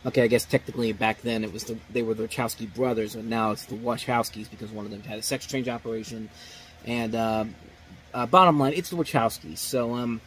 Okay, I guess technically back then they were the Wachowski brothers, but now it's the Wachowskis because one of them had a sex change operation. And bottom line, it's the Wachowskis. So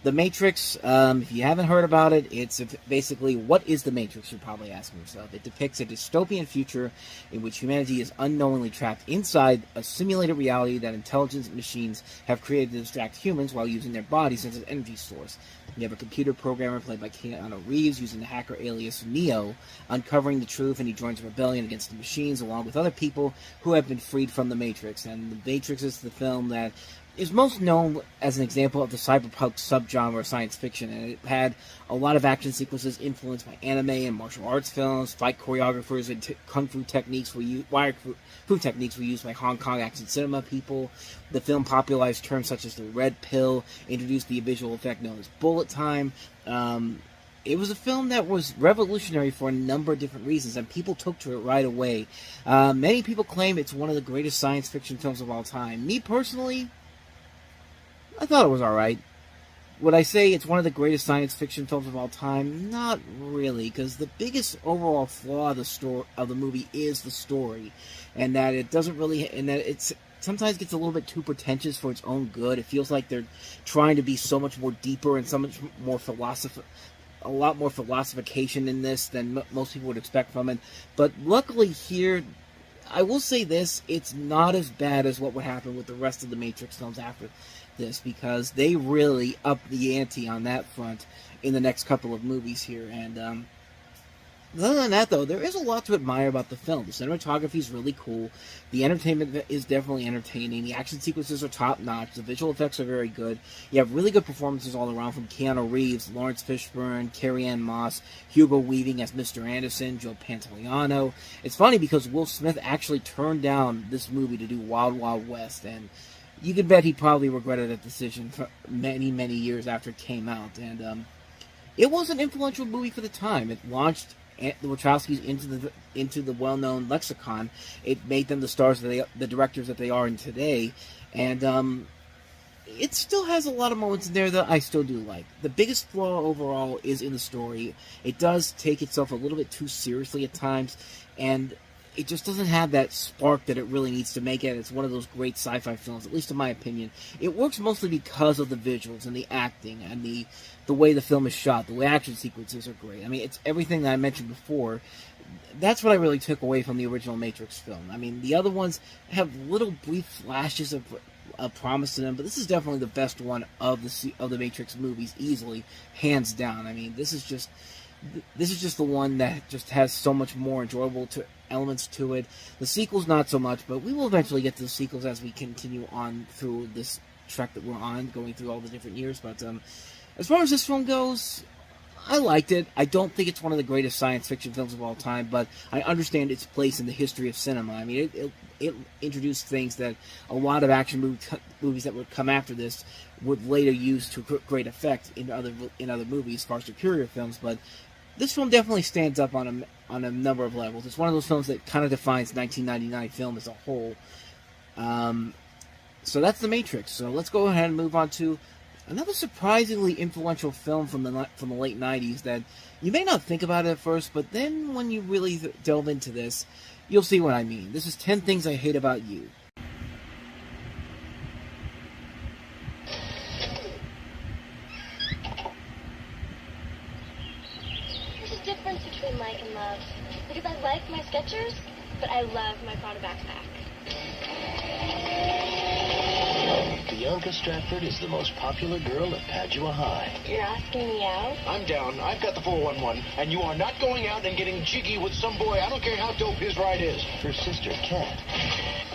The Matrix, if you haven't heard about it, it's basically, what is The Matrix, you're probably asking yourself. It depicts a dystopian future in which humanity is unknowingly trapped inside a simulated reality that intelligent machines have created to distract humans while using their bodies as an energy source. You have a computer programmer played by Keanu Reeves using the hacker alias Neo, uncovering the truth, and he joins a rebellion against the machines along with other people who have been freed from the Matrix. And The Matrix is the film that is most known as an example of the cyberpunk subgenre of science fiction, and it had a lot of action sequences influenced by anime and martial arts films. Fight choreographers and kung fu techniques were used by Hong Kong action cinema people. The film popularized terms such as the red pill, introduced the visual effect known as bullet time. It was a film that was revolutionary for a number of different reasons, and people took to it right away. Many people claim it's one of the greatest science fiction films of all time. Me personally, I thought it was alright. Would I say it's one of the greatest science fiction films of all time? Not really, because the biggest overall flaw of the movie is the story, and that it doesn't really, and that it's sometimes gets a little bit too pretentious for its own good. It feels like they're trying to be so much more deeper and so much more a lot more philosophication in this than most people would expect from it. But luckily here, I will say this, it's not as bad as what would happen with the rest of the Matrix films after this, because they really upped the ante on that front in the next couple of movies here. And other than that, though, there is a lot to admire about the film. The cinematography is really cool. The entertainment is definitely entertaining. The action sequences are top-notch. The visual effects are very good. You have really good performances all around from Keanu Reeves, Lawrence Fishburne, Carrie-Anne Moss, Hugo Weaving as Mr. Anderson, Joe Pantoliano. It's funny because Will Smith actually turned down this movie to do Wild Wild West, and you can bet he probably regretted that decision for many, many years after it came out. And it was an influential movie for the time. It launched the Wachowskis into the well-known lexicon. It made them the stars the directors that they are in today. And it still has a lot of moments in there that I still do like. The biggest flaw overall is in the story. It does take itself a little bit too seriously at times, and it just doesn't have that spark that it really needs to make it. It's one of those great sci-fi films, at least in my opinion. It works mostly because of the visuals and the acting and the way the film is shot. The way action sequences are great. I mean, it's everything that I mentioned before. That's what I really took away from the original Matrix film. I mean, the other ones have little brief flashes of promise to them, but this is definitely the best one of the Matrix movies, easily, hands down. I mean, this is just the one that just has so much more enjoyable elements to it. The sequels, not so much, but we will eventually get to the sequels as we continue on through this trek that we're on, going through all the different years. But as far as this film goes, I liked it. I don't think it's one of the greatest science fiction films of all time, but I understand its place in the history of cinema. I mean, it introduced things that a lot of action movies that would come after this would later use to great effect in other movies, far superior films. But this film definitely stands up on a number of levels. It's one of those films that kind of defines 1999 film as a whole. So that's The Matrix. So let's go ahead and move on to another surprisingly influential film from the late 90s that you may not think about it at first, but then when you really delve into this, you'll see what I mean. This is 10 Things I Hate About You. Difference between like and love, because I like my Skechers, but I love my Prada backpack. Bianca Stratford is the most popular girl at Padua High. You're asking me out? I'm down. I've got the 411, and you are not going out and getting jiggy with some boy. I don't care how dope his ride is. Her sister, Kat,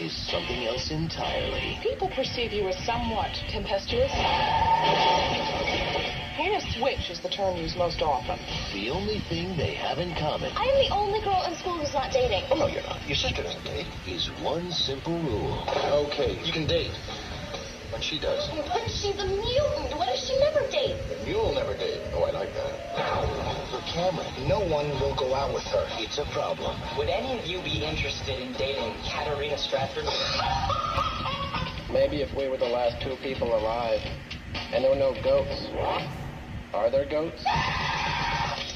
is something else entirely. People perceive you as somewhat tempestuous. Hannah Switch is the term used most often. The only thing they have in common I am the only girl in school who's not dating. Oh, no, you're not. Your sister doesn't date. is one simple rule. Okay, you can date. When she does. But she's a mutant. What if she never dates? You'll never date. Oh, I like that. For Cameron, No one will go out with her. it's a problem. Would any of you be interested in dating Katarina Stratford? Maybe if we were the last two people alive, and there were no goats. Are there goats?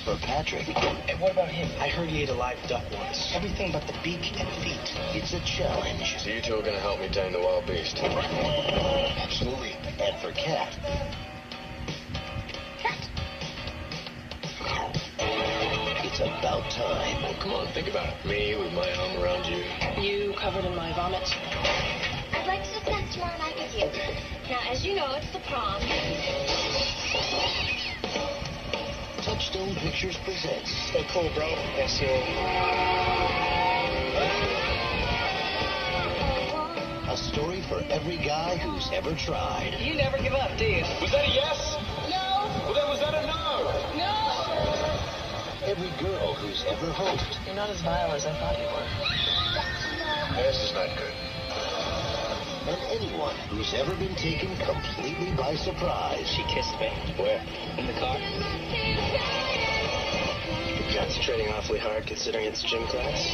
for Patrick. And what about him? I heard he ate a live duck once. Everything but the beak and feet. It's a challenge. So you two are going to help me tame the wild beast? Absolutely. And for Cat, it's about time. Well, come on, think about it. Me with my arm around you. You covered in my vomit. I'd like to discuss tomorrow night with you. Now, as you know, it's the prom. Touchstone Pictures presents Stay cool, bro. Yes, a story for every guy who's ever tried. You never give up, do you? Was that a yes? No! Well, then was that a no? No! Every girl who's ever hoped. You're not as vile as I thought you were. This is not good. And anyone who's ever been taken completely by surprise. She kissed me. Where? In the car? Concentrating awfully hard considering it's gym class.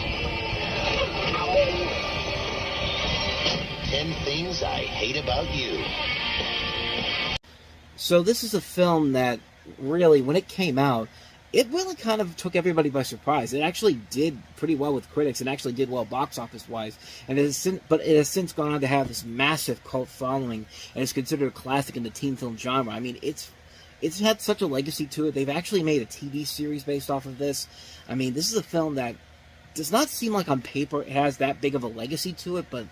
10 Things I Hate About You. So this is a film that really, when it came out, it really kind of took everybody by surprise. It actually did pretty well with critics and actually did well box office wise. And it has since gone on to have this massive cult following and is considered a classic in the teen film genre. I mean, it's had such a legacy to it. They've actually made a TV series based off of this. I mean, this is a film that does not seem like on paper it has that big of a legacy to it, but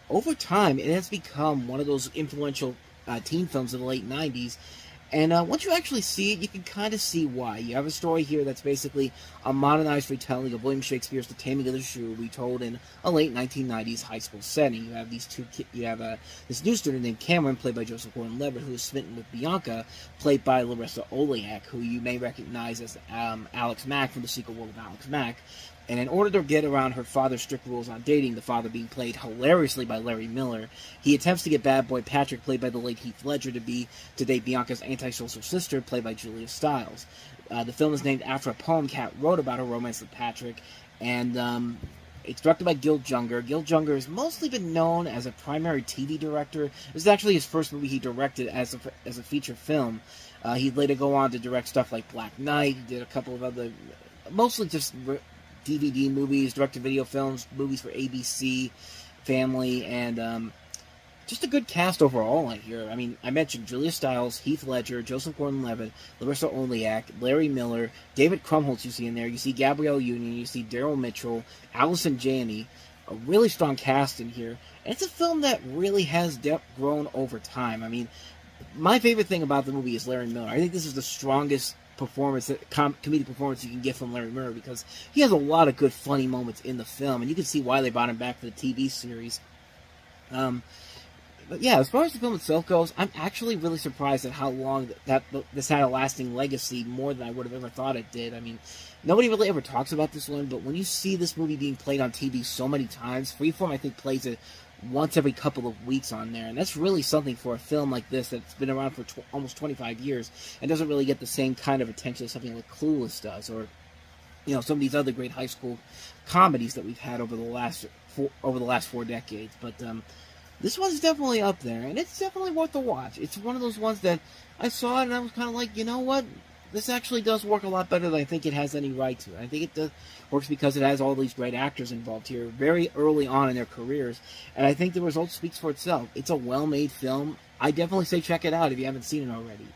over time it has become one of those influential teen films of the late 90s. And once you actually see it, you can kind of see why. You have a story here that's basically a modernized retelling of William Shakespeare's The Taming of the Shrew, retold in a late 1990s high school setting. You have this new student named Cameron, played by Joseph Gordon-Levitt, who is smitten with Bianca, played by Larissa Oliak, who you may recognize as Alex Mack from the sequel World of Alex Mack. And in order to get around her father's strict rules on dating, the father being played hilariously by Larry Miller, he attempts to get bad boy Patrick, played by the late Heath Ledger, to date Bianca's antisocial sister, played by Julia Stiles. The film is named after a poem Kat wrote about her romance with Patrick, and it's directed by Gil Junger. Gil Junger has mostly been known as a primary TV director. This is actually his first movie he directed as a feature film. He'd later go on to direct stuff like Black Knight. He did a couple of other, mostly just DVD movies, direct-to-video films, movies for ABC, Family, and just a good cast overall here. I mean, I mentioned Julia Stiles, Heath Ledger, Joseph Gordon-Levitt, Larissa Oliak, Larry Miller, David Krumholtz you see in there. You see Gabrielle Union, you see Daryl Mitchell, Allison Janney. A really strong cast in here. And it's a film that really has grown over time. I mean, my favorite thing about the movie is Larry Miller. I think this is the strongest comedic performance you can get from Larry Miller, because he has a lot of good funny moments in the film, and you can see why they brought him back for the TV series. But yeah, as far as the film itself goes, I'm actually really surprised at how long that this had a lasting legacy, more than I would have ever thought it did. I mean, nobody really ever talks about this one, but when you see this movie being played on TV so many times, Freeform I think plays it once every couple of weeks on there, and that's really something for a film like this that's been around for almost 25 years and doesn't really get the same kind of attention as something like Clueless does, or some of these other great high school comedies that we've had over the last 4 decades. But this one's definitely up there, and it's definitely worth a watch. It's one of those ones that I saw it and I was kind of like, you know what? This actually does work a lot better than I think it has any right to. I think it works because it has all these great actors involved here very early on in their careers, and I think the result speaks for itself. It's a well-made film. I definitely say check it out if you haven't seen it already.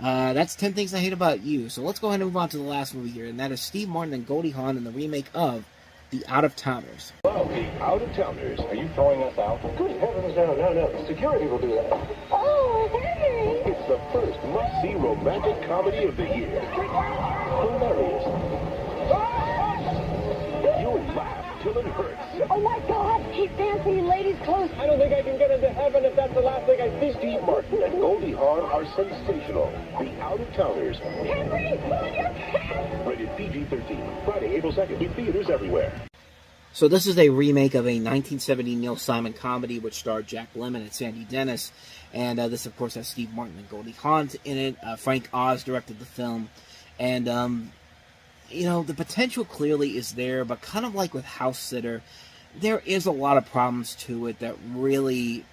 That's 10 Things I Hate About You. So let's go ahead and move on to the last movie here, and that is Steve Martin and Goldie Hawn in the remake of The Out-of-Towners. Well, The Out-of-Towners. Are you throwing us out? Good heavens, no. Security will do that. Oh, Henry! It's the first must-see romantic comedy of the year. Hilarious. You'll laugh till it hurts. Oh my God! He's dancing in ladies' clothes. I don't think I can get into heaven if that's the last thing I see. Steve Martin and Goldie Hawn are sensational. The Out-of-Towners. Henry, on your pants! Rated PG-13. Friday, April 2nd. In theaters everywhere. So this is a remake of a 1970 Neil Simon comedy which starred Jack Lemmon and Sandy Dennis. And this, of course, has Steve Martin and Goldie Hawn in it. Frank Oz directed the film. And, the potential clearly is there, but kind of like with House Sitter, there is a lot of problems to it that really,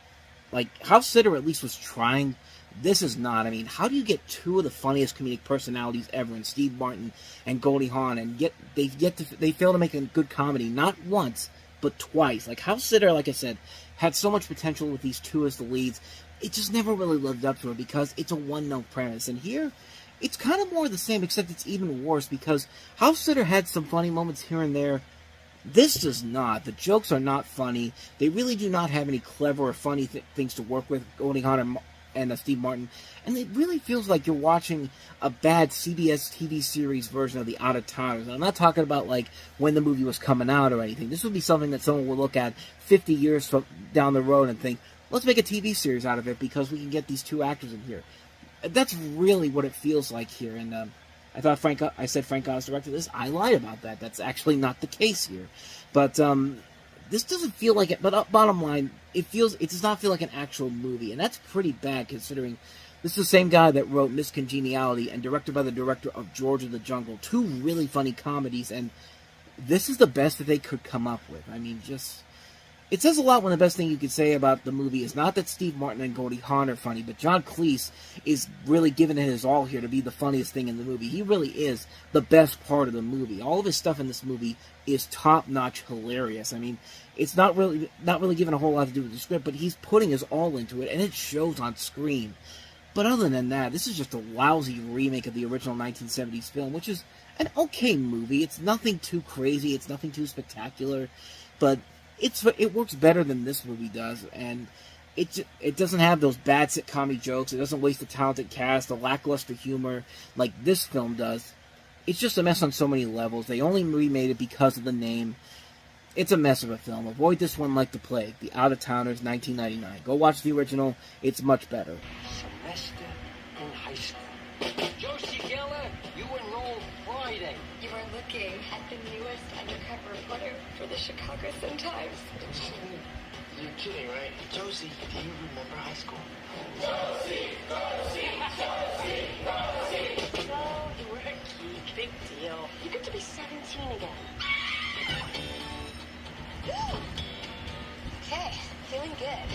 like, House Sitter at least was trying This is not. I mean, how do you get two of the funniest comedic personalities ever in Steve Martin and Goldie Hawn, and they fail to make a good comedy not once but twice? Like House Sitter, like I said, had so much potential with these two as the leads. It just never really lived up to it because it's a one-note premise. And here, it's kind of more the same, except it's even worse because House Sitter had some funny moments here and there. This does not. The jokes are not funny. They really do not have any clever or funny things to work with, Goldie Hawn and Steve Martin. And it really feels like you're watching a bad CBS TV series version of The Out-of-Towners. And I'm not talking about, like, when the movie was coming out or anything. This would be something that someone would look at 50 years down the road and think, let's make a TV series out of it because we can get these two actors in here. That's really what it feels like here. And I thought I said Frank Oz directed this. I lied about that. That's actually not the case here. But this doesn't feel like it. But bottom line, it does not feel like an actual movie. And that's pretty bad considering this is the same guy that wrote Miss Congeniality and directed by the director of George of the Jungle. Two really funny comedies. And this is the best that they could come up with. I mean, it says a lot when the best thing you could say about the movie is not that Steve Martin and Goldie Hawn are funny, but John Cleese is really giving it his all here to be the funniest thing in the movie. He really is the best part of the movie. All of his stuff in this movie is top-notch hilarious. I mean, it's not really given a whole lot to do with the script, but he's putting his all into it, and it shows on screen. But other than that, this is just a lousy remake of the original 1970s film, which is an okay movie. It's nothing too crazy. It's nothing too spectacular, but it works better than this movie does, and it doesn't have those bad sitcom-y jokes. It doesn't waste the talented cast, the lackluster humor like this film does. It's just a mess on so many levels. They only remade it because of the name. It's a mess of a film. Avoid this one like the plague. The Out-of-Towners, 1999. Go watch the original. It's much better. Semester in high school. Josie Geller, you enrolled Friday. You are looking at the newest undercover reporter for the Chicago Sun-Times. You're kidding, right? Josie, do you remember high school? Josie! Oh, Ricky, big deal. You get to be 17 again. Okay, feeling good.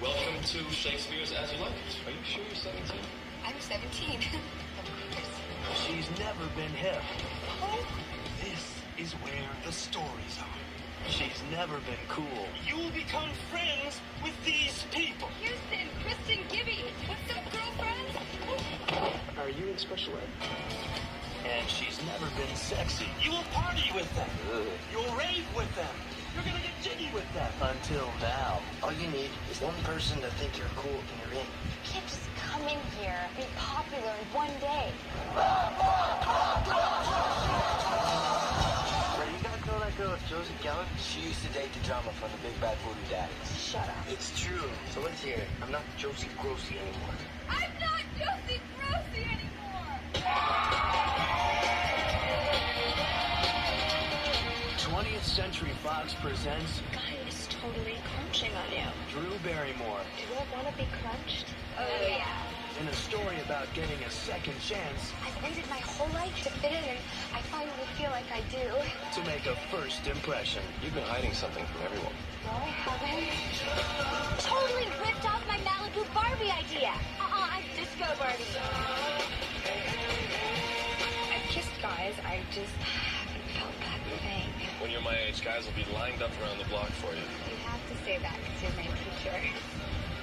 Welcome to Shakespeare's As You Like It. Are you sure you're 17? I'm 17. Of course. She's never been hip. Oh, This is where the stories are. She's never been cool. You will become friends with these people. Houston, Kristen, Gibby. What's up, girlfriends? Are you in special ed? And she's never been sexy. You will party with them. You'll rave with them. You're gonna get jiggy with them. Until now. All you need is one person to think you're cool and you're in. You can't just come in here and be popular in one day. You gotta know that girl, Josie Geller? She used to date the drama from the Big Bad Voodoo Daddies. Shut up. It's true. So let's hear it. I'm not Josie Grossi anymore. I'm not Josie Grossi anymore. 20th Century Fox presents Guy is totally crunching on you. Drew Barrymore Do I want to be crunched? Oh, yeah. in a story about getting a second chance I've waited my whole life to fit in, and I finally feel like I do. to make a first impression. You've been hiding something from everyone. No, I haven't. Totally ripped off my Malibu Barbie idea. I'm Disco Barbie. I've kissed guys, I just haven't felt that thing. When you're my age, guys will be lined up around the block for you. You have to say that because you're my teacher.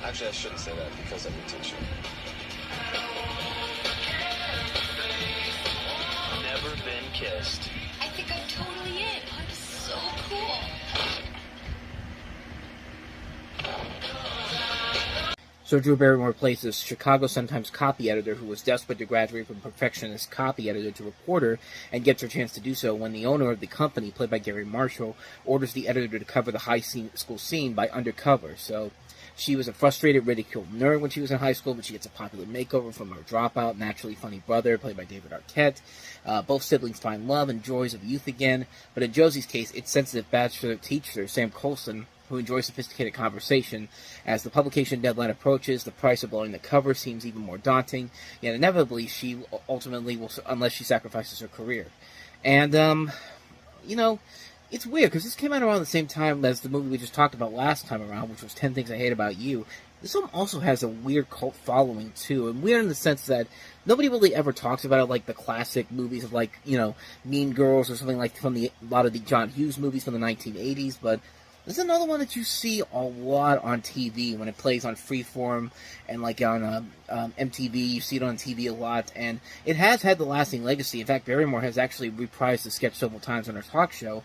Actually, I shouldn't say that because I'm your teacher. Never been kissed. I think I'm totally in. I'm so cool. So Drew Barrymore plays this Chicago Sun-Times copy editor who was desperate to graduate from perfectionist copy editor to reporter and gets her chance to do so when the owner of the company, played by Gary Marshall, orders the editor to cover the high school scene by undercover. So she was a frustrated, ridiculed nerd when she was in high school, but she gets a popular makeover from her dropout, naturally funny brother, played by David Arquette. Both siblings find love and joys of youth again, but in Josie's case, it's sensitive bachelor teacher Sam Colson, who enjoys sophisticated conversation. As the publication deadline approaches, the price of blowing the cover seems even more daunting, yet inevitably she ultimately will, unless she sacrifices her career. And, it's weird, because this came out around the same time as the movie we just talked about last time around, which was 10 Things I Hate About You, This film also has a weird cult following, too, and weird in the sense that nobody really ever talks about it like the classic movies of, like, you know, Mean Girls or something like from a lot of the John Hughes movies from the 1980s, but this is another one that you see a lot on TV when it plays on Freeform and, like, on MTV. You see it on TV a lot, and it has had the lasting legacy. In fact, Barrymore has actually reprised the sketch several times on her talk show.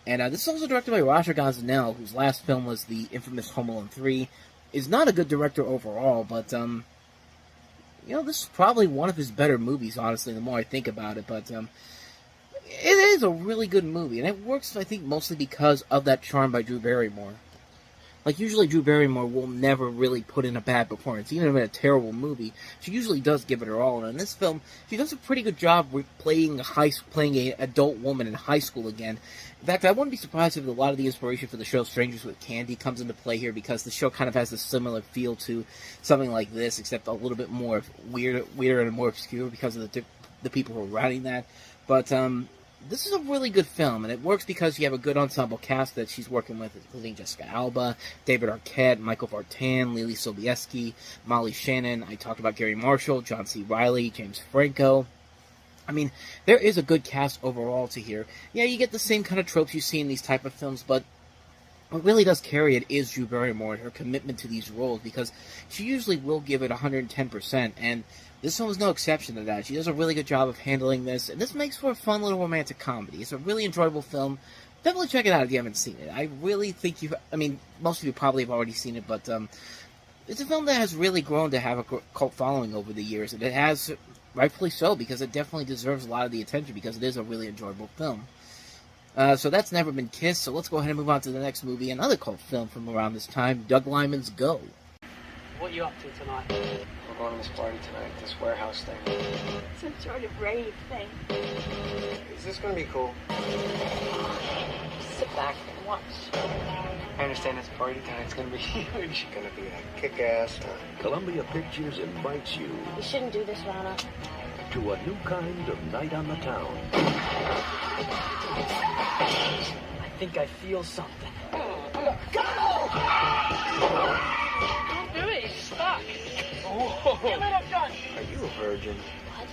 And this is also directed by Rysher Gosnell, whose last film was the infamous Home Alone 3. Is not a good director overall, but, you know, this is probably one of his better movies, honestly, the more I think about it. But it is a really good movie, and it works, I think, mostly because of that charm by Drew Barrymore. Like, usually Drew Barrymore will never really put in a bad performance, even in a terrible movie. She usually does give it her all, and in this film, she does a pretty good job with playing an adult woman in high school again. In fact, I wouldn't be surprised if a lot of the inspiration for the show Strangers with Candy comes into play here, because the show kind of has a similar feel to something like this, except a little bit more weirder and more obscure because of the people who are writing that. But, this is a really good film, and it works because you have a good ensemble cast that she's working with, including Jessica Alba, David Arquette, Michael Vartan, Lily Sobieski, Molly Shannon. I talked about Gary Marshall, John C. Reilly, James Franco. I mean, there is a good cast overall to here. Yeah, you get the same kind of tropes you see in these type of films, but what really does carry it is Drew Barrymore and her commitment to these roles, because she usually will give it 110%, and this one was no exception to that. She does a really good job of handling this, and this makes for a fun little romantic comedy. It's a really enjoyable film. Definitely check it out if you haven't seen it. I really think most of you probably have already seen it, but it's a film that has really grown to have a cult following over the years, and it has, rightfully so, because it definitely deserves a lot of the attention, because it is a really enjoyable film. So that's Never Been Kissed, so let's go ahead and move on to the next movie, another cult film from around this time, Doug Liman's Go. What are you up to tonight? We're going to this party tonight, this warehouse thing. Some sort of rave thing. Is this going to be cool? Sit back and watch. I understand this party tonight's going to be huge. It's going to be a kick-ass time. Columbia Pictures invites you You shouldn't do this, Rana. to a new kind of night on the town. I think I feel something. Don't do it, he's stuck. Give it a gun. Are you a virgin? What?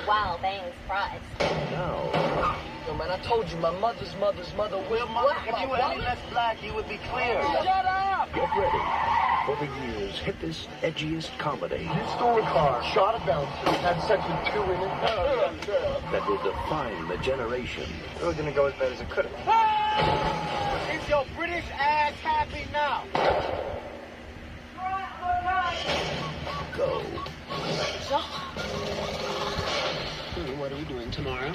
Wow, bang, surprise. No. Yo, man, I told you, my mother's mother's mother will. If you were any less black, you would be clear. Shut up! Get ready for the year's hippest, edgiest comedy You stole a car, shot a bouncer, had sex with 2 women. that will define the generation. It was gonna go as bad as it could have. Is your British ass happy now? Go. What are we doing tomorrow?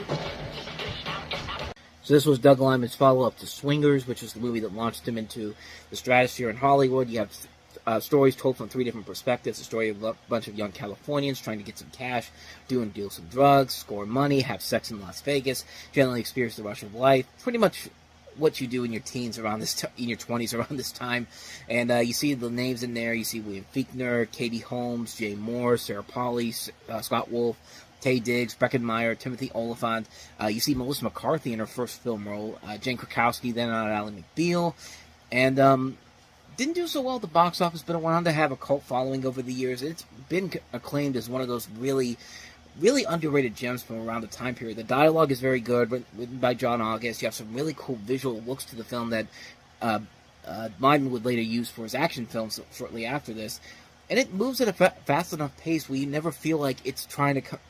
So this was Doug Liman's follow-up to Swingers, which is the movie that launched him into the stratosphere in Hollywood. You have stories told from 3 different perspectives. The story of a bunch of young Californians trying to get some cash, deal some drugs, score money, have sex in Las Vegas, generally experience the rush of life. Pretty much what you do in your teens around this in your 20s around this time. And you see the names in there. You see William Fichtner, Katie Holmes, Jay Moore, Sarah Paulist, Scott Wolf, Taye Diggs, Breckenmeyer, Timothy Oliphant. You see Melissa McCarthy in her first film role. Jane Krakowski, then on Ally McBeal. And didn't do so well at the box office, but it went on to have a cult following over the years. It's been acclaimed as one of those really underrated gems from around the time period. The dialogue is very good, written by John August. You have some really cool visual looks to the film that Liman would later use for his action films shortly after this. And it moves at a fast enough pace where you never feel like it's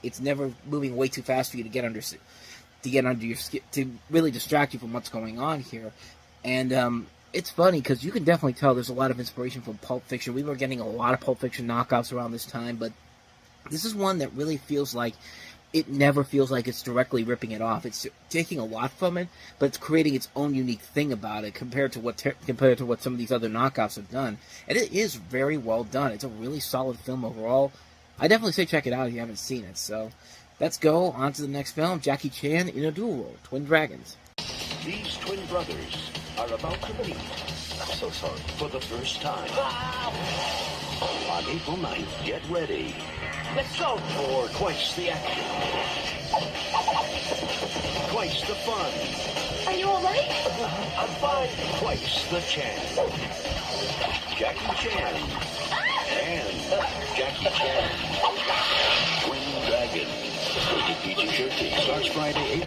it's never moving way too fast for you to get under your skin, to really distract you from what's going on here. And it's funny because you can definitely tell there's a lot of inspiration from Pulp Fiction. We were getting a lot of Pulp Fiction knockoffs around this time, but this is one that really feels like it never feels like it's directly ripping it off. It's taking a lot from it, but it's creating its own unique thing about it compared to what some of these other knockoffs have done. And it is very well done. It's a really solid film overall. I definitely say check it out if you haven't seen it. So let's go on to the next film, Jackie Chan in a dual role, Twin Dragons. These twin brothers are about to meet. I'm so sorry. For the first time. On April 9th, get ready. Let's go. For twice the action. Twice the fun. Are you alright? I'm fine. Twice Face the Chan. Jackie Chan. And Jackie Chan. Twin Dragon. Rated PG-13. Starts Friday 8.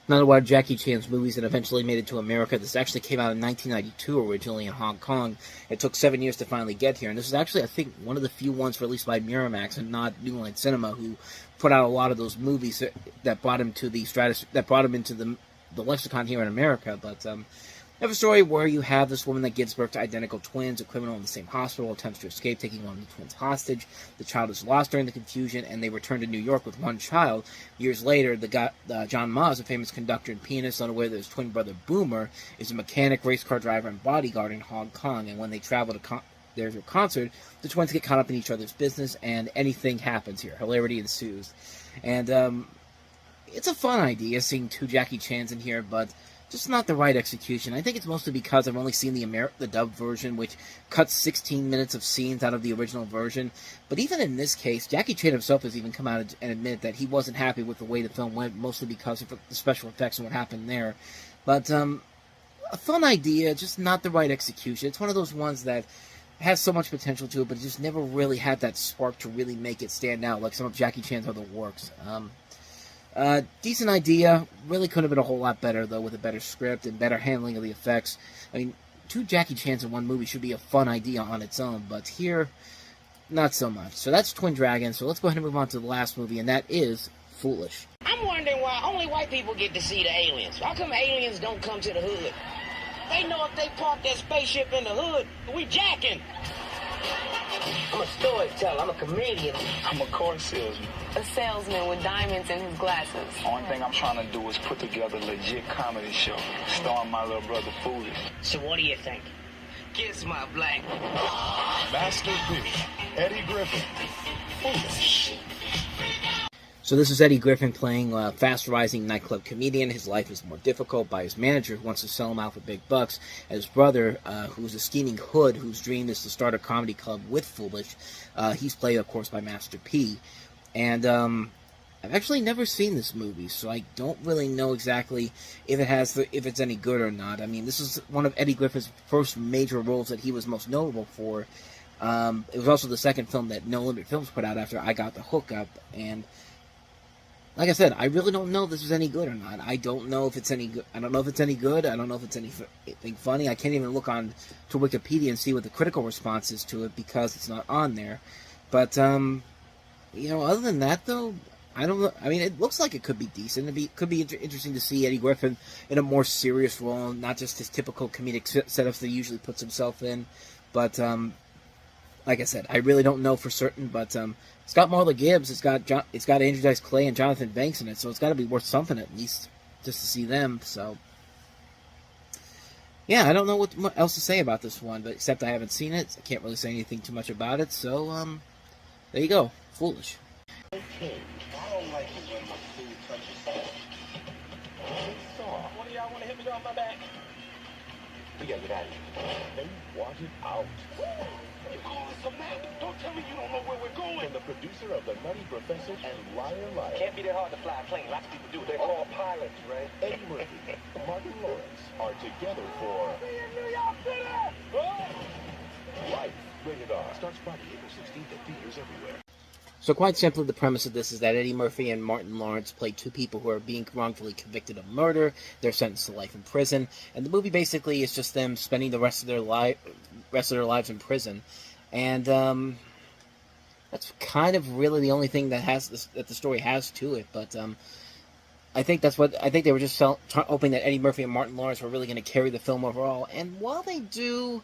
Another one of Jackie Chan's movies that eventually made it to America. This actually came out in 1992, originally in Hong Kong. It took 7 years to finally get here, and this is actually, I think, one of the few ones released by Miramax and not New Line Cinema, who put out a lot of those movies that brought him to the that brought him into the lexicon here in America. But I have a story where you have this woman that gives birth to identical twins. A criminal in the same hospital attempts to escape, taking one of the twins hostage. The child is lost during the confusion, and they return to New York with one child. Years later, John Maz, a famous conductor and pianist, unaware that his twin brother Boomer is a mechanic, race car driver, and bodyguard in Hong Kong. And when they travel to there's a concert, the twins get caught up in each other's business, and anything happens here. Hilarity ensues. And it's a fun idea, seeing two Jackie Chans in here, but just not the right execution. I think it's mostly because I've only seen the dubbed version, which cuts 16 minutes of scenes out of the original version. But even in this case, Jackie Chan himself has even come out and admitted that he wasn't happy with the way the film went, mostly because of the special effects and what happened there. But a fun idea, just not the right execution. It's one of those ones that has so much potential to it, but it just never really had that spark to really make it stand out like some of Jackie Chan's other works. Decent idea. Really could have been a whole lot better, though, with a better script and better handling of the effects. I mean, two Jackie Chans in one movie should be a fun idea on its own, but here, not so much. So that's Twin Dragon, so let's go ahead and move on to the last movie, and that is Foolish. I'm wondering why only white people get to see the aliens. How come aliens don't come to the hood? They know if they park that spaceship in the hood, we jacking. I'm a storyteller. I'm a comedian. I'm a car salesman. A salesman with diamonds in his glasses. Only thing I'm trying to do is put together a legit comedy show starring my little brother Foolish. So what do you think? Kiss my black. Master B, Eddie Griffin. Foolish. So this is Eddie Griffin playing a fast-rising nightclub comedian. His life is more difficult by his manager, who wants to sell him out for big bucks, and his brother, who's a scheming hood, whose dream is to start a comedy club with Foolish. He's played, of course, by Master P. And I've actually never seen this movie, so I don't really know exactly if it's any good or not. I mean, this is one of Eddie Griffin's first major roles that he was most notable for. It was also the second film that No Limit Films put out after I Got the Hookup, and like I said, I really don't know if this is any good or not. I don't know if it's any good. I don't know if it's any good. I don't know if it's anything funny. I can't even look on to Wikipedia and see what the critical response is to it because it's not on there. But other than that, though, I don't know. I mean, it looks like it could be decent. It could be interesting to see Eddie Griffin in a more serious role, not just his typical comedic setups that he usually puts himself in. But like I said, I really don't know for certain. But it's got Marla Gibbs, it's got Andrew Dice Clay and Jonathan Banks in it, so it's got to be worth something at least just to see them. So yeah, I don't know what else to say about this one, but except I haven't seen it, I can't really say anything too much about it. So there you go, Foolish. Okay, I don't like it when my food touches that. It's soft. One of y'all want to hit me on my back? We gotta get out of here. They want it out. You call this a map? Don't tell me you don't know where we're going. From the producer of The Nutty Professor and Liar Liar. Can't be that hard to fly a plane. Lots of people do it. They're called pilots, right? Eddie Murphy, Martin Lawrence are together for See you in New York City! Life. Rated R. Starts Friday, April 16th at theaters everywhere. So quite simply, the premise of this is that Eddie Murphy and Martin Lawrence play two people who are being wrongfully convicted of murder. They're sentenced to life in prison, and the movie basically is just them spending the rest of their lives in prison. And that's kind of really the only thing that the story has to it. But I think they were just hoping that Eddie Murphy and Martin Lawrence were really going to carry the film overall. And while they do,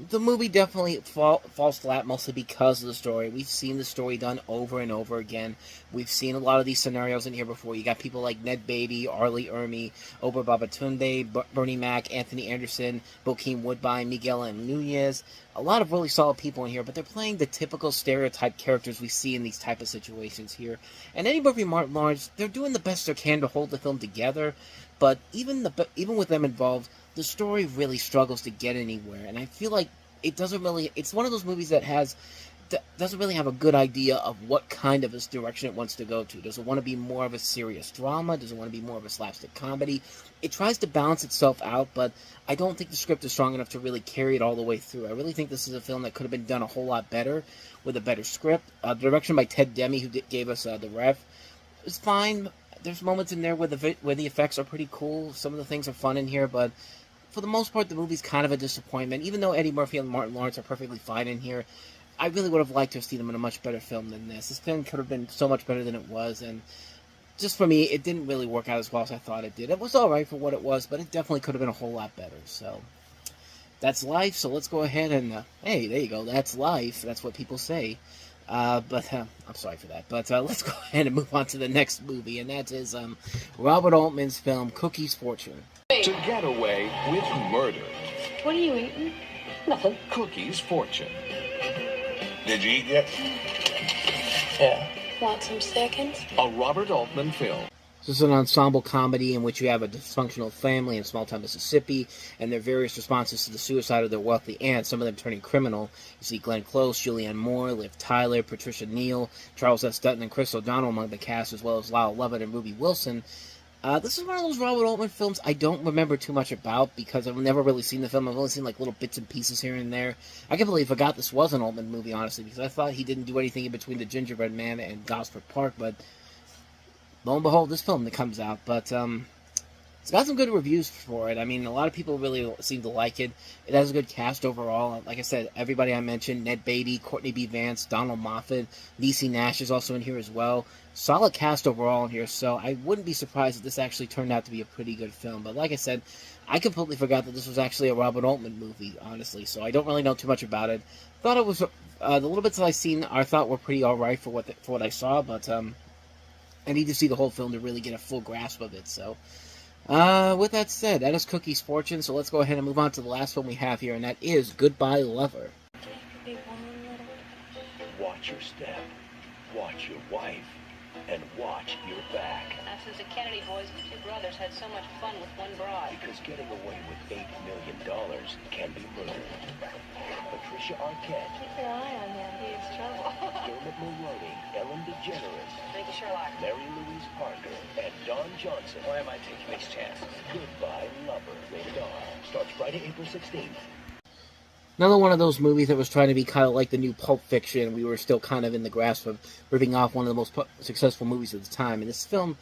the movie definitely falls flat, mostly because of the story. We've seen the story done over and over again. We've seen a lot of these scenarios in here before. You got people like Ned Beatty, Arlie Ermey, Oba Babatunde, Bernie Mac, Anthony Anderson, Bokeem Woodbine, Miguel M. Nunez. A lot of really solid people in here, but they're playing the typical stereotype characters we see in these type of situations here. And Eddie Murphy and Martin Lawrence, they're doing the best they can to hold the film together, but even with them involved, the story really struggles to get anywhere, and I feel like it doesn't really. It's one of those movies that has doesn't really have a good idea of what kind of direction it wants to go to. Does it want to be more of a serious drama? Does it want to be more of a slapstick comedy? It tries to balance itself out, but I don't think the script is strong enough to really carry it all the way through. I really think this is a film that could have been done a whole lot better with a better script. The direction by Ted Demme, who gave us The Ref, is fine. There's moments in there where the effects are pretty cool. Some of the things are fun in here, but for the most part, the movie's kind of a disappointment. Even though Eddie Murphy and Martin Lawrence are perfectly fine in here, I really would have liked to have seen them in a much better film than this. This film could have been so much better than it was, and just for me, it didn't really work out as well as I thought it did. It was alright for what it was, but it definitely could have been a whole lot better. So, that's life, so let's go ahead and, hey, there you go, that's life. That's what people say. I'm sorry for that. But let's go ahead and move on to the next movie, and that is Robert Altman's film, Cookie's Fortune. To get away with murder. What are you eating? Nothing. Cookie's Fortune. Did you eat yet? Yeah. Want some seconds? A Robert Altman film. This is an ensemble comedy in which you have a dysfunctional family in small-town Mississippi and their various responses to the suicide of their wealthy aunt, some of them turning criminal. You see Glenn Close, Julianne Moore, Liv Tyler, Patricia Neal, Charles S. Dutton, and Chris O'Donnell among the cast, as well as Lyle Lovett and Ruby Wilson. This is one of those Robert Altman films I don't remember too much about because I've never really seen the film. I've only seen like little bits and pieces here and there. I can't believe I forgot this was an Altman movie, honestly, because I thought he didn't do anything in between The Gingerbread Man and Gosford Park, but lo and behold, this film that comes out. But it's got some good reviews for it. I mean, a lot of people really seem to like it. It has a good cast overall. Like I said, everybody I mentioned, Ned Beatty, Courtney B. Vance, Donald Moffat, Niecy Nash is also in here as well. Solid cast overall in here, so I wouldn't be surprised if this actually turned out to be a pretty good film. But like I said, I completely forgot that this was actually a Robert Altman movie, honestly, so I don't really know too much about it. Thought it was, the little bits that I seen I thought were pretty alright for what I saw, but I need to see the whole film to really get a full grasp of it, so with that said, that is Cookie's Fortune, so let's go ahead and move on to the last one we have here, and that is Goodbye Lover. Watch your step, watch your wife, and watch your back. Now, since the Kennedy boys and the two brothers had so much fun with one broad. Because getting away with $8 million can be murder. Patricia Arquette. Keep your eye on him. He's trouble. Dermot Mulroney, Ellen DeGeneres. Thank you, Sherlock. Mary Louise Parker, and Don Johnson. Why am I taking these chances? Goodbye Lover. Rated R. Starts Friday, April 16th. Another one of those movies that was trying to be kind of like the new Pulp Fiction. We were still kind of in the grasp of ripping off one of the most successful movies of the time. And this film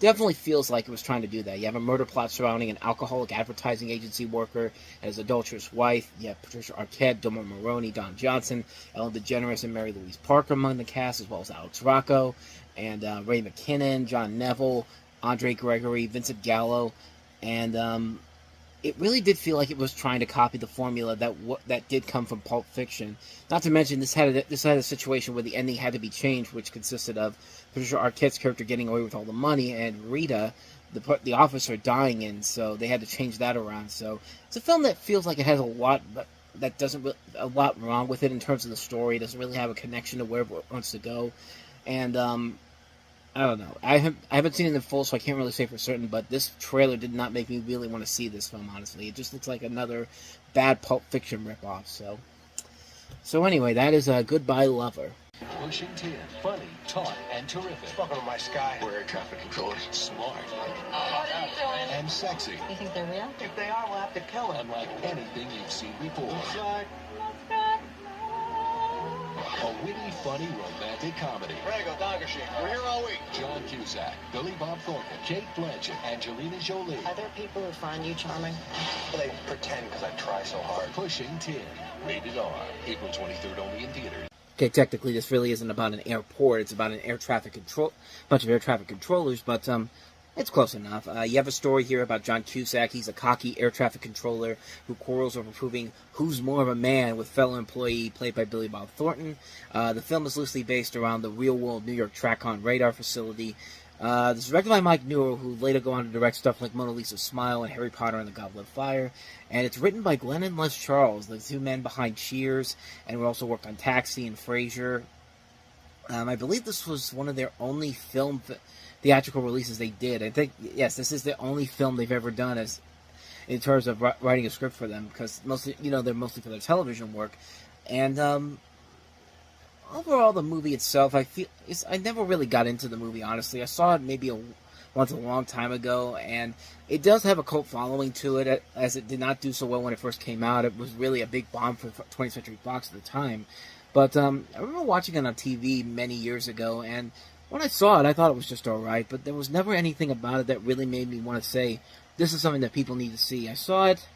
definitely feels like it was trying to do that. You have a murder plot surrounding an alcoholic advertising agency worker and his adulterous wife. You have Patricia Arquette, Dermot Mulroney, Don Johnson, Ellen DeGeneres, and Mary Louise Parker among the cast, as well as Alex Rocco, and Ray McKinnon, John Neville, Andre Gregory, Vincent Gallo, and it really did feel like it was trying to copy the formula that did come from Pulp Fiction. Not to mention, this had a situation where the ending had to be changed, which consisted of Patricia Arquette's character getting away with all the money and Rita, the officer, dying in. So they had to change that around. So it's a film that feels like it has a lot, but that doesn't a lot wrong with it in terms of the story. It doesn't really have a connection to where it wants to go, and I don't know. I haven't seen it in full, so I can't really say for certain, but this trailer did not make me really want to see this film, honestly. It just looks like another bad Pulp Fiction ripoff, So anyway, that is Goodbye Lover. Pushing 10, funny, taut, and terrific. Welcome to my sky. We're air traffic controllers. Smart. And sexy. You think they're real? If they are, we'll have to kill them. Unlike anything you've seen before. Looks like A witty, funny, romantic comedy. Regal, Dogger Sheep. We're here all week. John Cusack, Billy Bob Thornton, Kate Blanchett, Angelina Jolie. Are there people who find you charming? Well, they pretend because I try so hard. Pushing 10, rated R, April 23rd, only in theaters. Okay, technically this really isn't about an airport, it's about an air traffic bunch of air traffic controllers, but it's close enough. You have a story here about John Cusack. He's a cocky air traffic controller who quarrels over proving who's more of a man with fellow employee played by Billy Bob Thornton. The film is loosely based around the real-world New York TRACON radar facility. This is directed by Mike Newell, who later go on to direct stuff like Mona Lisa's Smile and Harry Potter and the Goblet of Fire. And it's written by Glenn and Les Charles, the two men behind Cheers, and who also worked on Taxi and Frasier. I believe this was one of their only theatrical releases they did. I think, yes, this is the only film they've ever done in terms of writing a script for them, because mostly, they're mostly for their television work. And overall, the movie itself, I never really got into the movie, honestly. I saw it maybe once a long time ago, and it does have a cult following to it, as it did not do so well when it first came out. It was really a big bomb for 20th Century Fox at the time. But I remember watching it on TV many years ago, and when I saw it, I thought it was just alright, but there was never anything about it that really made me want to say, this is something that people need to see. I saw it,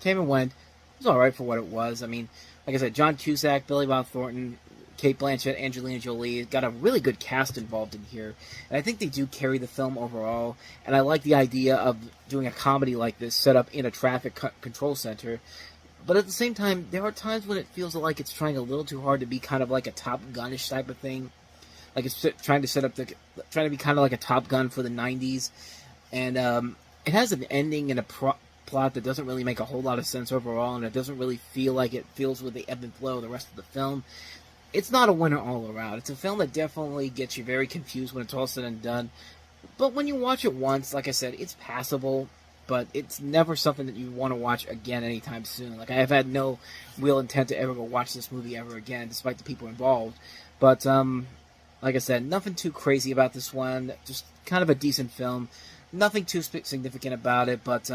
came and went. It was alright for what it was. I mean, like I said, John Cusack, Billy Bob Thornton, Cate Blanchett, Angelina Jolie, got a really good cast involved in here. And I think they do carry the film overall. And I like the idea of doing a comedy like this set up in a traffic control center. But at the same time, there are times when it feels like it's trying a little too hard to be kind of like a Top Gun-ish type of thing. Like it's trying to be kind of like a Top Gun for the 90s. And it has an ending and a plot that doesn't really make a whole lot of sense overall, and it doesn't really feel like it feels with the ebb and flow of the rest of the film. It's not a winner all around. It's a film that definitely gets you very confused when it's all said and done. But when you watch it once, like I said, it's passable, but it's never something that you want to watch again anytime soon. Like, I have had no real intent to ever go watch this movie ever again, despite the people involved. But, like I said, nothing too crazy about this one. Just kind of a decent film. Nothing too significant about it, but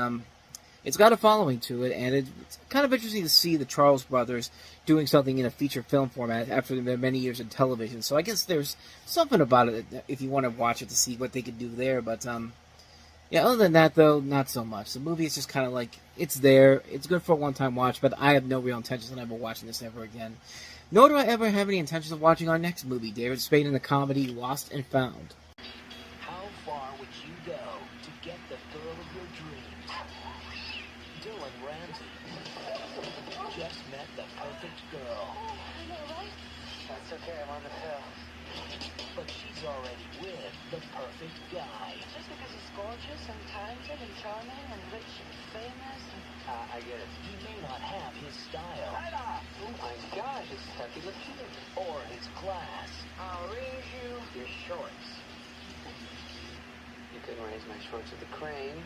it's got a following to it, and it's kind of interesting to see the Charles brothers doing something in a feature film format after their many years in television. So I guess there's something about it if you want to watch it to see what they could do there. But yeah, other than that, though, not so much. The movie is just kind of like, it's there. It's good for a one-time watch, but I have no real intentions of ever watching this ever again. Nor do I ever have any intentions of watching our next movie, David Spade in the comedy Lost and Found. How far would you go to get the girl of your dreams? Dylan Ramsey just met the perfect girl. That's okay, I'm on the pill. But she's already with the perfect guy. Just because he's gorgeous and talented and charming and rich and famous and... I get it. He may not have his style. Oh my gosh, it's Pepe Le Pew. Or his class. I'll raise you your shorts. You couldn't raise my shorts with a crane.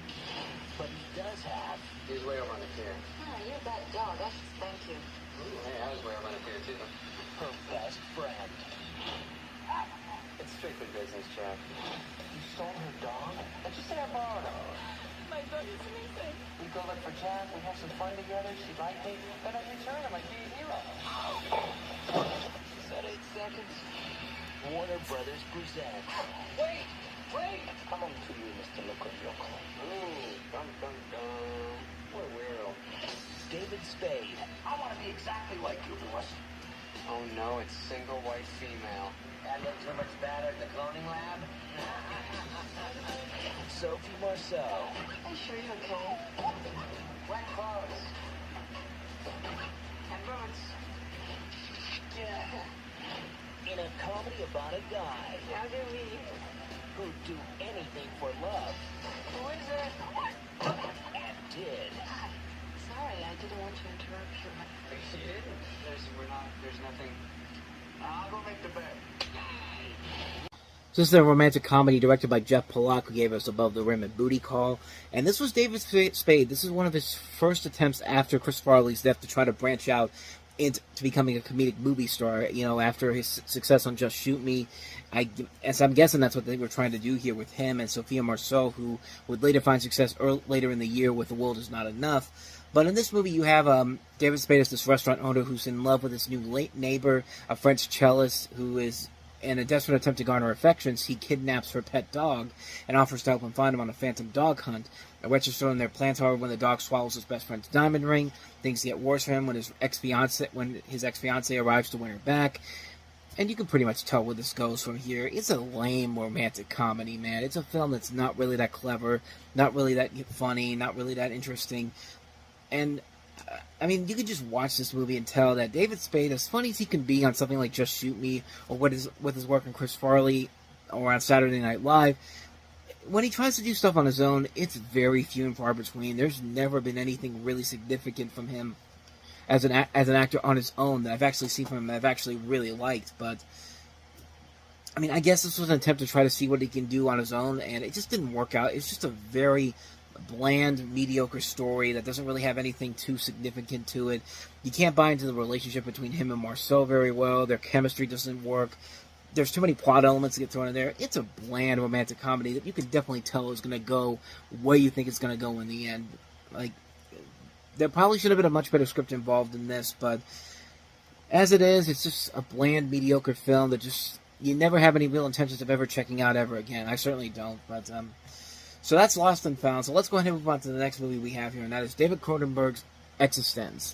But he does have... He's way over on the pier. Oh, you're that dog. I should thank you. Ooh, hey, I was way over on the pier, too. Her best friend. It's strictly business, Jack. You stole her dog? Did you say I borrowed her? My dog is amazing. We go look for Jack, we have some fun together, she liked me, then I return him like he's a hero. Is that 8 seconds? Warner Brothers presents. Wait! Come on to you, Mr. Locoyoco. Ooh, dum dum dum. What a weirdo. David Spade. I want to be exactly like you, boss. Oh no, it's single white female. That looked so much better at the cloning lab. Sophie Marceau. Are you sure you're okay? Wet clothes. And birds. In a comedy about a guy How do we... who'd do anything for love. Who is it? And did. Hi. Sorry, I didn't want to interrupt you. You didn't. There's nothing. I'll go make the bed. So this is a romantic comedy directed by Jeff Pollock, who gave us Above the Rim and Booty Call. And this was David Spade. This is one of his first attempts after Chris Farley's death to try to branch out into becoming a comedic movie star. You know, after his success on Just Shoot Me, as I'm guessing that's what they were trying to do here with him and Sophia Marceau, who would later find success later in the year with The World Is Not Enough. But in this movie, you have David Spade as this restaurant owner who's in love with his new late neighbor, a French cellist who is... In a desperate attempt to garner affections, he kidnaps her pet dog and offers to help him find him on a phantom dog hunt. A wretched in their plans, however, when the dog swallows his best friend's diamond ring. Things get worse for him when his ex-fiancée arrives to win her back. And you can pretty much tell where this goes from here. It's a lame romantic comedy, man. It's a film that's not really that clever, not really that funny, not really that interesting. And... I mean, you could just watch this movie and tell that David Spade, as funny as he can be on something like Just Shoot Me, or with his work on Chris Farley, or on Saturday Night Live, when he tries to do stuff on his own, it's very few and far between. There's never been anything really significant from him as an actor on his own that I've actually seen from him that I've actually really liked. But, I mean, I guess this was an attempt to try to see what he can do on his own, and it just didn't work out. It's just a very bland, mediocre story that doesn't really have anything too significant to it. You can't buy into the relationship between him and Marcel very well. Their chemistry doesn't work. There's too many plot elements to get thrown in there. It's a bland romantic comedy that you can definitely tell is going to go where you think it's going to go in the end. Like, there probably should have been a much better script involved in this, but as it is, it's just a bland, mediocre film that just, you never have any real intentions of ever checking out ever again. I certainly don't, but, so that's Lost and Found. So let's go ahead and move on to the next movie we have here, and that is David Cronenberg's Existenz.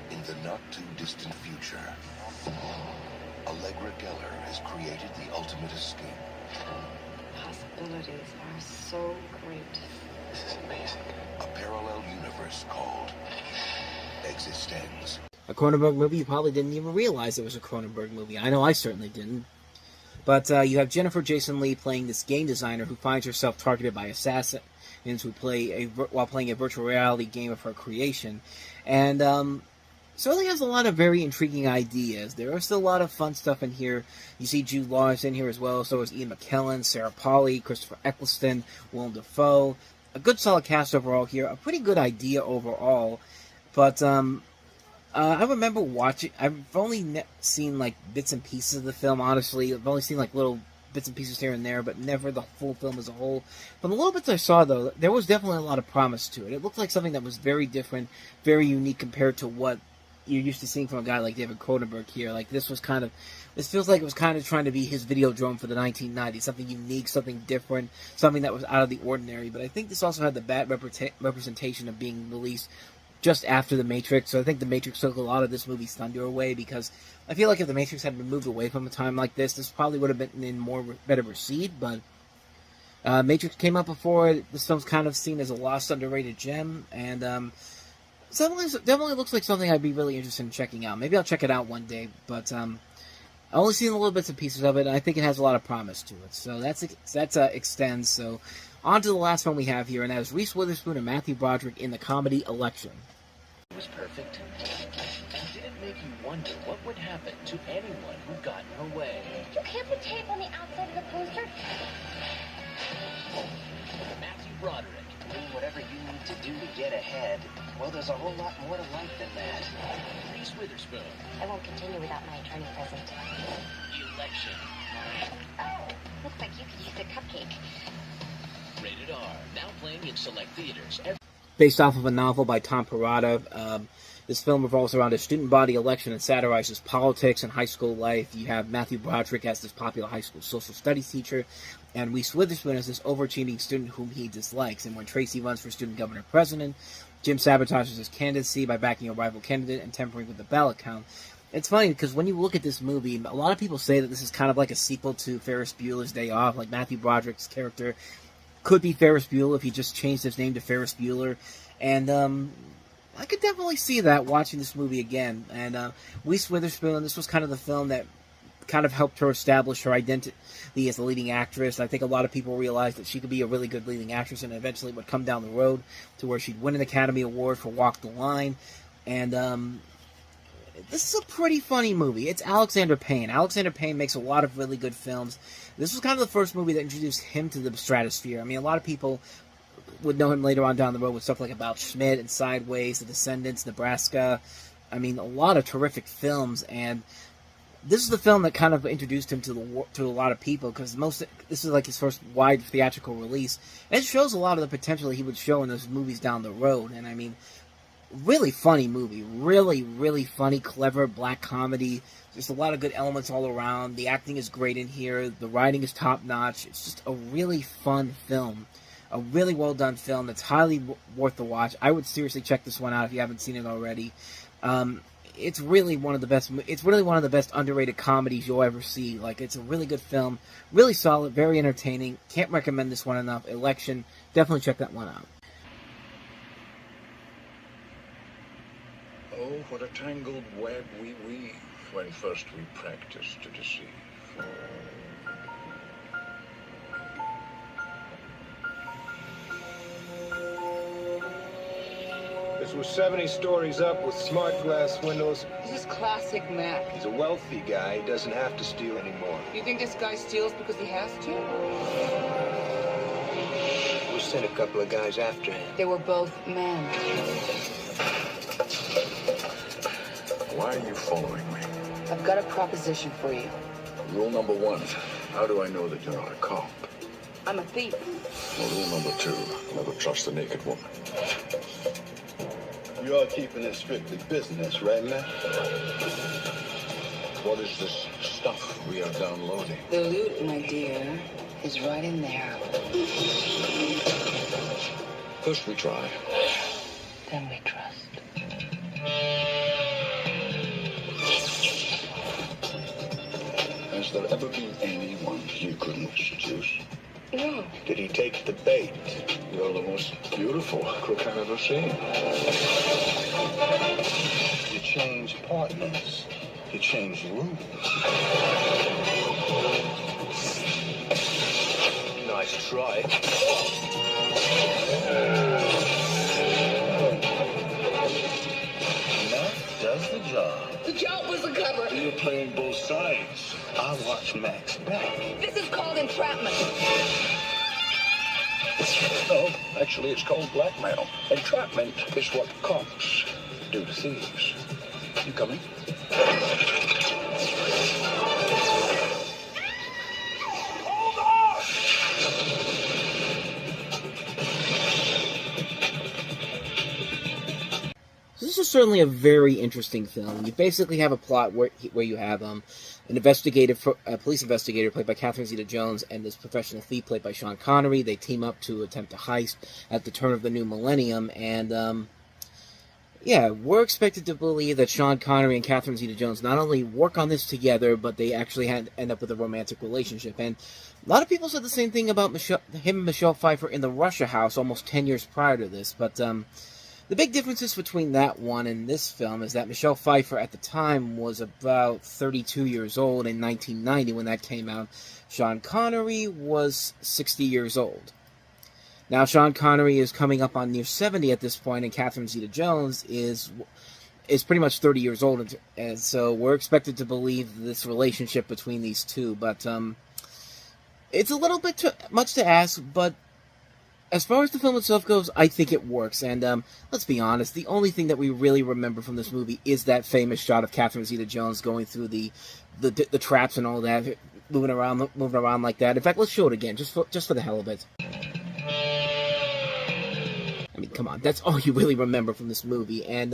In the not-too-distant future, Allegra Geller has created the ultimate escape. Possibilities are so great. This is amazing. A parallel universe called Existenz. A Cronenberg movie you probably didn't even realize it was a Cronenberg movie. I know I certainly didn't. But you have Jennifer Jason Leigh playing this game designer who finds herself targeted by assassins while playing a virtual reality game of her creation. And certainly has a lot of very intriguing ideas. There are still a lot of fun stuff in here. You see Jude Law is in here as well. So is Ian McKellen, Sarah Polley, Christopher Eccleston, Willem Dafoe. A good solid cast overall here. A pretty good idea overall. But I remember watching. I've only seen like bits and pieces of the film. Honestly, I've only seen like little bits and pieces here and there, but never the full film as a whole. From the little bits I saw, though, there was definitely a lot of promise to it. It looked like something that was very different, very unique compared to what you're used to seeing from a guy like David Cronenberg here. Like, this feels like it was kind of trying to be his Videodrome for the 1990s. Something unique, something different, something that was out of the ordinary. But I think this also had the bad representation of being released just after The Matrix. So I think The Matrix took a lot of this movie's thunder away, because I feel like if The Matrix had been moved away from a time like this probably would have been in better received. But Matrix came out before. This film's kind of seen as a lost, underrated gem. And definitely looks like something I'd be really interested in checking out. Maybe I'll check it out one day, but I only seen little bits and pieces of it, and I think it has a lot of promise to it. So that's Existenz. So on to the last one we have here, and that is Reese Witherspoon and Matthew Broderick in the comedy Election. It was perfect. And did it make you wonder what would happen to anyone who got in her way? You can't put tape on the outside of the poster. Matthew Broderick, doing whatever you need to do to get ahead. Well, there's a whole lot more to life than that. Reese Witherspoon. I won't continue without my attorney present. Election. Oh, looks like you could use a cupcake. Rated R. Now playing in select theaters. Based off of a novel by Tom Perrotta, this film revolves around a student body election and satirizes politics and high school life. You have Matthew Broderick as this popular high school social studies teacher, and Reese Witherspoon as this overachieving student whom he dislikes. And when Tracy runs for student governor president, Jim sabotages his candidacy by backing a rival candidate and tampering with the ballot count. It's funny because when you look at this movie, a lot of people say that this is kind of like a sequel to Ferris Bueller's Day Off. Like, Matthew Broderick's character could be Ferris Bueller if he just changed his name to Ferris Bueller. And I could definitely see that watching this movie again. And Reese Witherspoon, this was kind of the film that kind of helped her establish her identity as a leading actress. I think a lot of people realized that she could be a really good leading actress, and eventually would come down the road to where she'd win an Academy Award for Walk the Line. And this is a pretty funny movie. It's Alexander Payne. Alexander Payne makes a lot of really good films. This was kind of the first movie that introduced him to the stratosphere. I mean, a lot of people would know him later on down the road with stuff like About Schmidt and Sideways, The Descendants, Nebraska. I mean, a lot of terrific films, and this is the film that kind of introduced him to a lot of people, because this is like his first wide theatrical release, and it shows a lot of the potential that he would show in those movies down the road. And I mean, really funny movie, really, really funny, clever black comedy. There's a lot of good elements all around. The acting is great in here. The writing is top-notch. It's just a really fun film. A really well-done film that's highly worth the watch. I would seriously check this one out if you haven't seen it already. It's really one of the best. It's really one of the best underrated comedies you'll ever see. Like, it's a really good film, really solid, very entertaining. Can't recommend this one enough. Election, definitely check that one out. Oh, what a tangled web we weave when first we practice to deceive. This was 70 stories up with smart glass windows. This is classic Mac. He's a wealthy guy. He doesn't have to steal anymore. You think this guy steals because he has to? We sent a couple of guys after him. They were both men. Why are you following me? I've got a proposition for you. Rule number 1, how do I know that you're not a cop? I'm a thief. Well, rule number 2, never trust a naked woman. You are keeping it strictly business, right, man? What is this stuff we are downloading? The loot, my dear, is right in there. First we try. Then we trust. Has there ever been anyone you couldn't seduce? No. Did he take the bait? You're the most beautiful crook I've ever seen. You change partners. You change rules. Nice try. Max does the job. The job was a cover. You're playing both sides. I watch Max back. This is called entrapment. No, actually it's called blackmail. Entrapment is what cops do to thieves. You coming? Hold on! This is certainly a very interesting film. You basically have a plot where you have an police investigator played by Catherine Zeta-Jones and this professional thief played by Sean Connery. They team up to attempt a heist at the turn of the new millennium, and yeah, we're expected to believe that Sean Connery and Catherine Zeta-Jones not only work on this together, but they actually end up with a romantic relationship. And a lot of people said the same thing about him and Michelle Pfeiffer in the Rysher house almost 10 years prior to this, but the big differences between that one and this film is that Michelle Pfeiffer at the time was about 32 years old in 1990 when that came out. Sean Connery was 60 years old. Now, Sean Connery is coming up on near 70 at this point, and Catherine Zeta-Jones is pretty much 30 years old, and so we're expected to believe this relationship between these two, but it's a little bit much to ask, but as far as the film itself goes, I think it works, and let's be honest, the only thing that we really remember from this movie is that famous shot of Catherine Zeta-Jones going through the traps and all that, moving around like that. In fact, let's show it again, just for the hell of it. I mean, come on, that's all you really remember from this movie, and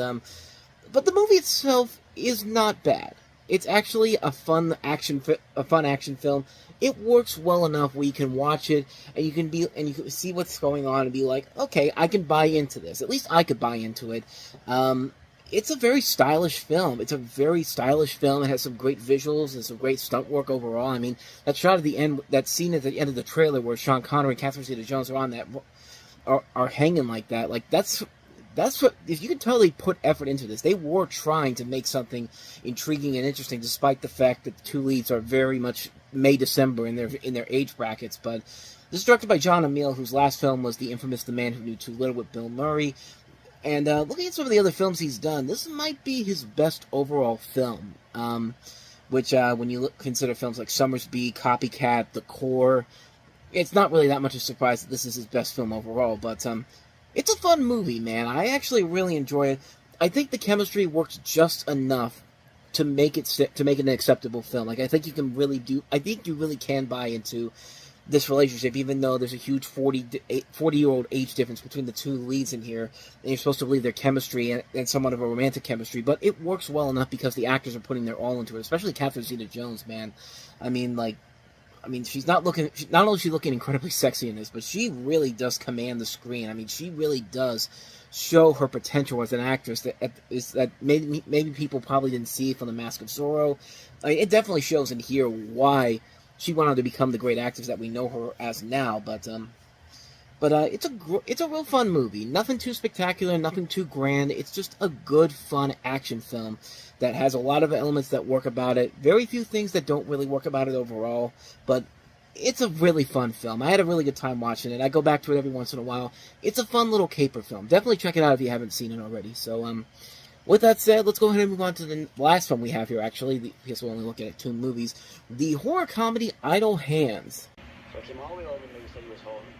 but the movie itself is not bad. It's actually a fun action film. It works well enough where you can watch it and you can see what's going on and be like, okay, I can buy into this. At least I could buy into it. It's a very stylish film. It has some great visuals and some great stunt work overall. I mean, that shot at the end, that scene at the end of the trailer where Sean Connery and Catherine Zeta-Jones are on that, are hanging like that. Like that's what, if you can tell they put effort into this. They were trying to make something intriguing and interesting, despite the fact that the two leads are very much May December in their age brackets. But this is directed by John Amiel, whose last film was the infamous The Man Who Knew Too Little with Bill Murray. And looking at some of the other films he's done, this might be his best overall film. Which, when you consider films like Summersby, Copycat, The Core, it's not really that much of a surprise that this is his best film overall. But it's a fun movie, man. I actually really enjoy it. I think the chemistry works just enough to make it an acceptable film. Like, I think you really can buy into this relationship, even though there's a huge 40-year-old age difference between the two leads in here, and you're supposed to believe their chemistry and somewhat of a romantic chemistry, but it works well enough because the actors are putting their all into it, especially Catherine Zeta-Jones, man. I mean, she's not only is she looking incredibly sexy in this, but she really does command the screen. I mean, she really does show her potential as an actress that maybe people probably didn't see from The Mask of Zorro. I mean, it definitely shows in here why she went on to become the great actress that we know her as now. But it's a real fun movie. Nothing too spectacular, nothing too grand. It's just a good, fun action film that has a lot of elements that work about it. Very few things that don't really work about it overall. But it's a really fun film. I had a really good time watching it. I go back to it every once in a while. It's a fun little caper film. Definitely check it out if you haven't seen it already. So, with that said, let's go ahead and move on to the last film we have here, actually. Because we're only looking at 2 movies. The horror comedy Idle Hands. So Kim Holly over me said you was holding.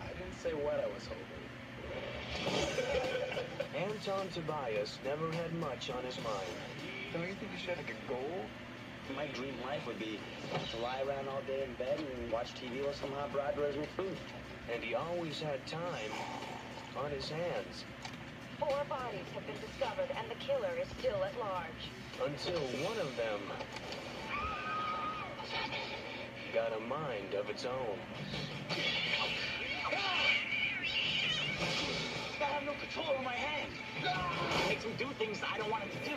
I didn't say what I was holding. Anton Tobias never had much on his mind. Don't you think you should have like a goal? My dream life would be to lie around all day in bed and watch TV while some hot broad orders me food. And he always had time on his hands. 4 bodies have been discovered, and the killer is still at large. Until one of them got a mind of its own. I have no control over my hand. It makes me do things I don't want it to do.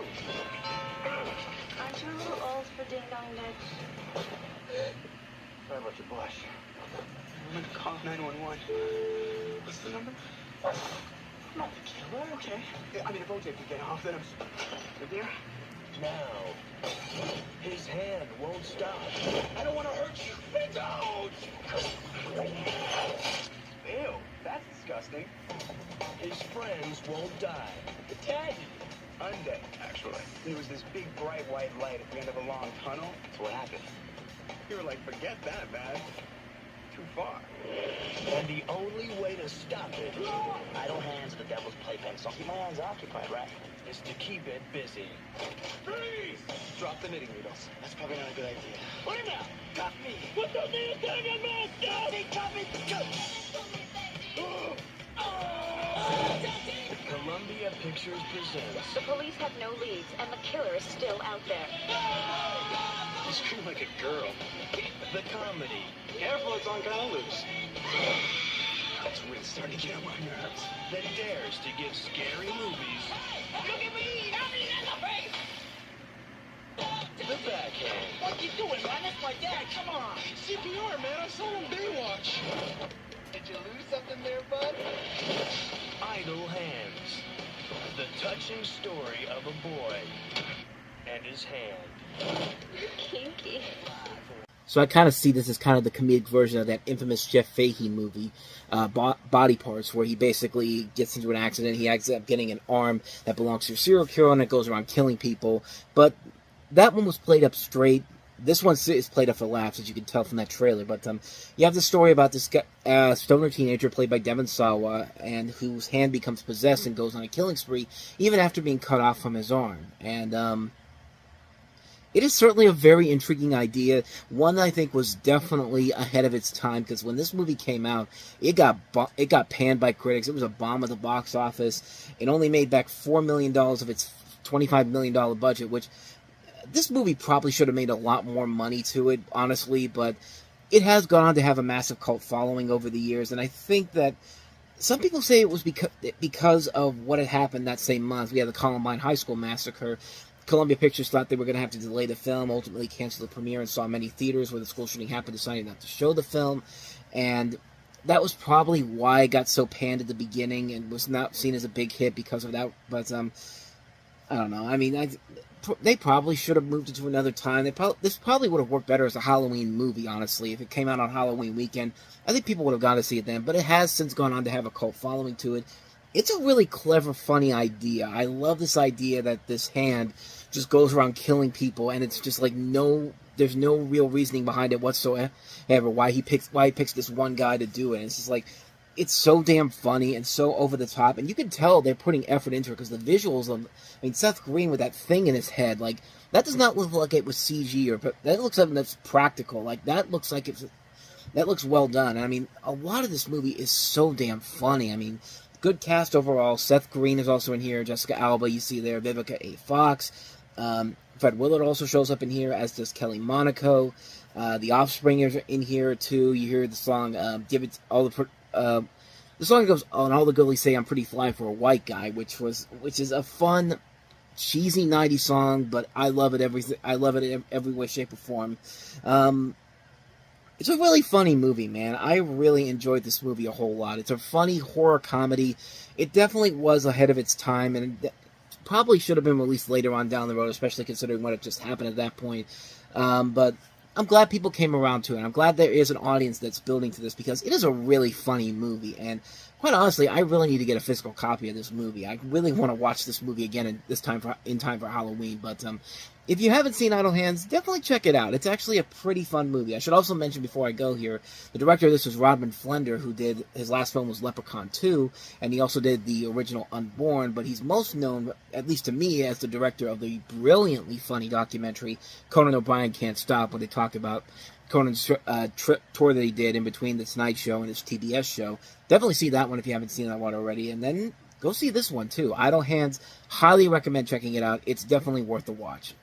Aren't you a little old for ding-dong ditch? Sorry about your blush. I'm gonna call 911. What's the number? I'm not the killer, okay? I mean, if OJ could get off, then I'm... You're there? Now, his hand won't stop. I don't want to hurt you. Don't! Ew, that's disgusting. His friends won't die. Dead. Undead, actually. There was this big bright white light at the end of a long tunnel. So what happened? You were like, forget that, man. Too far. And the only way to stop it... Idle hands are the devil's playpen, so keep my hands occupied, right? Is to keep it busy. Freeze! Drop the knitting needles. That's probably not a good idea. Put it out! Cut me! Put those needles down your mouth! Cut me! Cut me! Columbia Pictures presents... The police have no leads, and the killer is still out there. You scream like a girl. The comedy. Careful, it's on kind of loose. That's really starting to get on my nerves. That dares to give scary movies... Look at me! Not me in the face! The backhand. What you doing, man? That's my dad. Come on. CPR, man. I saw him Baywatch. Did you lose something there, bud? Idle Hands. The touching story of a boy and his hand. Kinky. So I kind of see this as kind of the comedic version of that infamous Jeff Fahey movie, Body Parts, where he basically gets into an accident. He ends up getting an arm that belongs to a serial killer, and it goes around killing people. But that one was played up straight. This one is played up for laughs, as you can tell from that trailer. But you have the story about this guy, stoner teenager played by Devon Sawa, and whose hand becomes possessed and goes on a killing spree, even after being cut off from his arm. And it is certainly a very intriguing idea. One that I think was definitely ahead of its time, because when this movie came out, it got panned by critics. It was a bomb at the box office. It only made back $4 million of its $25 million budget, which this movie probably should have made a lot more money to it, honestly, but it has gone on to have a massive cult following over the years, and I think that some people say it was because of what had happened that same month. We had the Columbine High School massacre. Columbia Pictures thought they were going to have to delay the film, ultimately canceled the premiere and saw many theaters where the school shooting happened decided not to show the film, and that was probably why it got so panned at the beginning and was not seen as a big hit because of that. But I don't know. I mean, they probably should have moved it to another time. This probably would have worked better as a Halloween movie, honestly. If it came out on Halloween weekend, I think people would have gone to see it then. But it has since gone on to have a cult following to it. It's a really clever, funny idea. I love this idea that this hand just goes around killing people, and it's just like there's no real reasoning behind it whatsoever. Why he picks this one guy to do it. And it's just like, it's so damn funny and so over the top, and you can tell they're putting effort into it because the visuals of, Seth Green with that thing in his head, like that does not look like it was CG or that looks something that's practical. Like that looks like that looks well done. I mean, a lot of this movie is so damn funny. I mean, good cast overall. Seth Green is also in here. Jessica Alba, you see there. Vivica A. Fox. Fred Willard also shows up in here, as does Kelly Monaco. The Offspring is in here too. You hear the song "Give It All the song goes on. All the girlies say I'm pretty fly for a white guy, which is a fun, cheesy 90s song, but I love it in every way, shape, or form. It's a really funny movie, man. I really enjoyed this movie a whole lot. It's a funny horror comedy. It definitely was ahead of its time, and it probably should have been released later on down the road, especially considering what had just happened at that point. But I'm glad people came around to it. I'm glad there is an audience that's building to this, because it is a really funny movie. And quite honestly, I really need to get a physical copy of this movie. I really want to watch this movie again in time for Halloween. But if you haven't seen Idle Hands, definitely check it out. It's actually a pretty fun movie. I should also mention before I go here, the director of this was Rodman Flender, who did, his last film was Leprechaun 2, and he also did the original Unborn, but he's most known, at least to me, as the director of the brilliantly funny documentary Conan O'Brien Can't Stop, where they talk about Conan's tour that he did in between The Tonight Show and his TBS show. Definitely see that one if you haven't seen that one already, and then go see this one too. Idle Hands, highly recommend checking it out. It's definitely worth a watch.